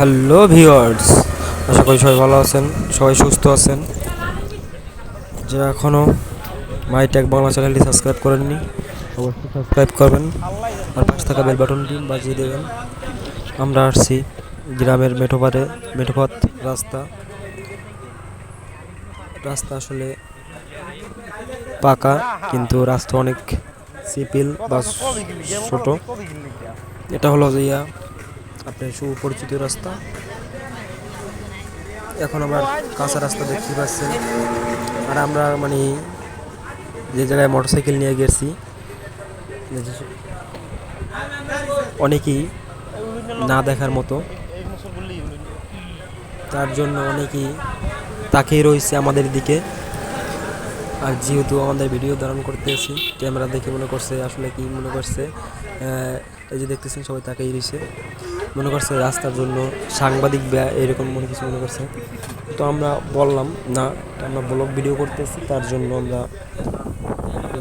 Hello viewers, আশা করি সবাই ভালো আছেন, সবাই সুস্থ আছেন। যারা এখনও মাই টেক বাংলা চ্যানেলটি সাবস্ক্রাইব করেননি অবশ্যই সাবস্ক্রাইব করবেন আর পাশে থাকা বেল বাটনটি বাজিয়ে দেবেন। আমরা আসছি গ্রামের মেঠোপথ রাস্তা আসলে পাকা, কিন্তু রাস্তা অনেক সিপিল বা ছোট। এটা হলো যে আপনার সুপরিচিত রাস্তা। এখন আমরা কাঁচা রাস্তা দেখতে পাচ্ছেন। আর আমরা যে জায়গায় মোটরসাইকেল নিয়ে গেছি, অনেকেই না দেখার মতো, তার জন্য অনেকেই তাকিয়ে রয়েছে আমাদের দিকে। আর যেহেতু আমাদের ভিডিও ধারণ করতেছি, ক্যামেরা দেখে মনে করছে, আসলে কি মনে করছে, এই যে দেখতেছেন সবাই তাকিয়ে রয়েছে, মনে করছে রাস্তার জন্য সাংবাদিক এরকম মনে কিছু মনে করছে। তো আমরা বললাম না, আমরা ব্লগ ভিডিও করতেছি, তার জন্য আমরা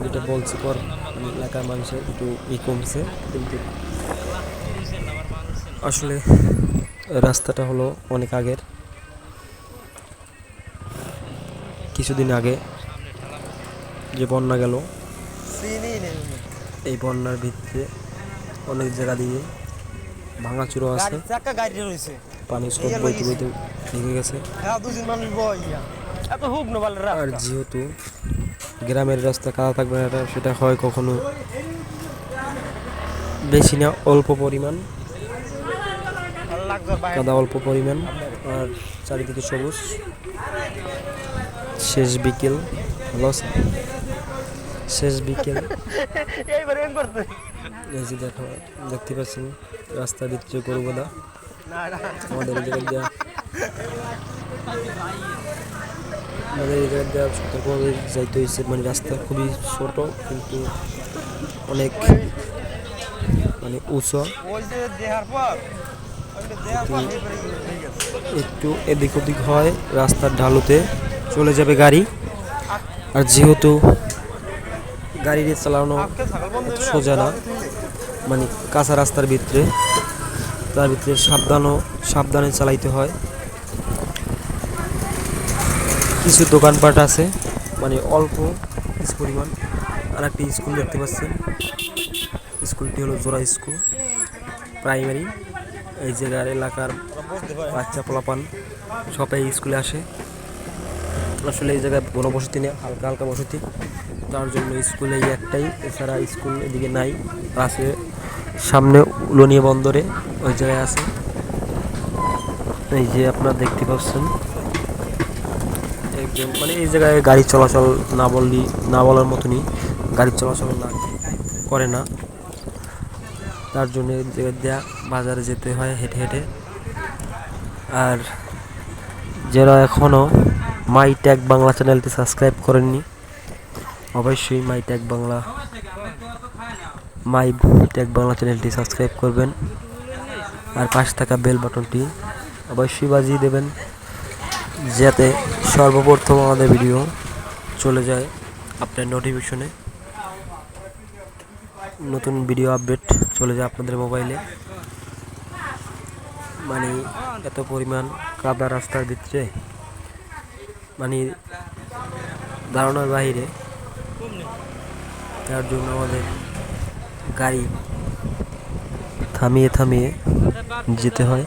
যেটা বলছি পর এলাকার মানুষের একটু কমছে। কিন্তু আসলে রাস্তাটা হলো অনেক আগের, কিছুদিন আগে যে বন্যা গেল, এই বন্যার ভিত্তিতে অনেক জায়গা দিয়ে ভাঙাচুরো আছে, পানি স্রোত বইতে বইতে ভেঙে গেছে। আর যেহেতু গ্রামের রাস্তা কাদা থাকবে না, সেটা হয় কখনো বেশি না, অল্প পরিমাণ কাদা, অল্প পরিমাণ। আর চারিদিকে সবুজ, শেষ বিকেল এই যে দেখতে পাচ্ছেন রাস্তার ভিতরে গরু বাঁধা। আমাদের এই জায়গায় সতর্কভাবে যাইতে হয়েছে। রাস্তা খুবই ছোট, কিন্তু অনেক উঁচু। একটু এদিক ওদিক হয়, রাস্তার ঢালুতে চলে যাবে গাড়ি। আর যেহেতু গাড়ি চালানো সোজা না, কাঁচা রাস্তার ভিতরে, তার ভিতরে সাবধানে চালাইতে হয়। কিছু দোকানপাট আছে, অল্প কিছু পরিমাণ। আর একটি স্কুল দেখতে পাচ্ছেন, স্কুলটি হলো জোড়া স্কুল প্রাইমারি। এই জায়গার এলাকার বাচ্চা পোলাপান সবাই স্কুলে আসে। আসলে এই জায়গায় বসতি নেই, হালকা হালকা বসতি, তার জন্য স্কুলে একটাই, এছাড়া স্কুল এদিকে নাই। আছে সামনে উলনিয়া বন্দরে, ওই জায়গায় আছে। এই যে আপনারা দেখতে পাচ্ছেন একদম, এই জায়গায় গাড়ি চলাচল না বলার মতনই, গাড়ি চলাচল করে না। তার জন্য বাজারে যেতে হয় হেঁটে হেঁটে। আর যারা এখনও মাই টেক বাংলা চ্যানেলটি সাবস্ক্রাইব করেননি অবশ্যই মাই টেক বাংলা চ্যানেলটি সাবস্ক্রাইব করবেন। আর পাশে থাকা বেল বাটনটি অবশ্যই বাজিয়ে দেবেন, যাতে সর্বপ্রথম আমাদের ভিডিও চলে যায় আপনার নোটিফিকেশনে, নতুন ভিডিও আপডেট চলে যায় আপনাদের মোবাইলে। এত পরিমাণ কাদা রাস্তার ভিতরে, ধারণার বাইরে। তার জন্য আমাদের গাড়ি থামিয়ে থামিয়ে যেতে হয়।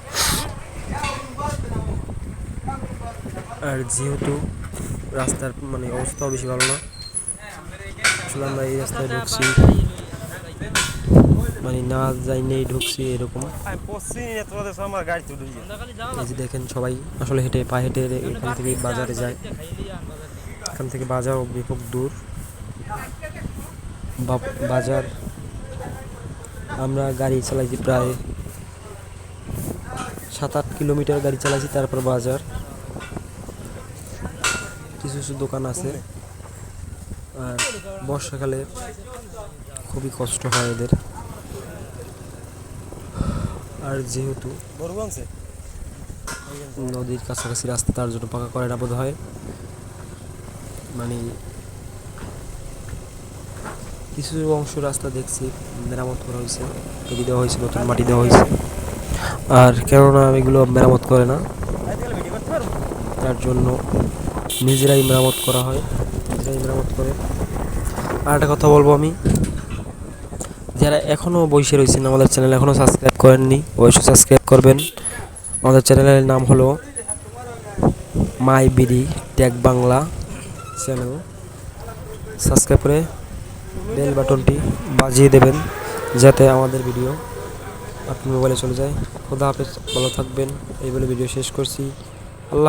আর যেহেতু রাস্তার অবস্থাও বেশি ভালো না, আসলে আমরা এই রাস্তায় ঢুকছি, না যাইনি ঢুকছি এরকম। এই যে দেখেন সবাই আসলে পায়ে হেঁটে এখান থেকে বাজারে যায়। এখান থেকে বাজার ব্যাপক দূর। বাজার আমরা গাড়ি চালাইছি প্রায় 7-8 কিলোমিটার গাড়ি চালাইছি, তারপর বাজার। কিছু কিছু দোকান আছে। আর বর্ষাকালে খুবই কষ্ট হয় এদের। আর যেহেতু নদীর কাছাকাছি রাস্তা, তার জন্য পাকা করে না বোধ হয়। কিছু অংশ রাস্তা দেখছি মেরামত করা হয়েছে, তৈরি দেওয়া হয়েছে, নতুন মাটি দেওয়া হয়েছে। আর কেননা এগুলো মেরামত করে না, তার জন্য নিজেরাই মেরামত করা হয়, নিজেরাই মেরামত করে। আর একটা কথা বলবো আমি, যারা এখনও বসে রয়েছেন আমাদের চ্যানেল এখনও সাবস্ক্রাইব করেননি, অবশ্যই সাবস্ক্রাইব করবেন। আমাদের চ্যানেলের নাম হলো my BD tech Bangla channel. Subscribe করে বেল বাটনটি বাজিয়ে দেবেন যাতে আমাদের ভিডিও আপনার মোবাইলে চলে যায়। খোদা হাফেজ, ভালো থাকবেন। এই বলে ভিডিও শেষ করছি। আল্লাহ।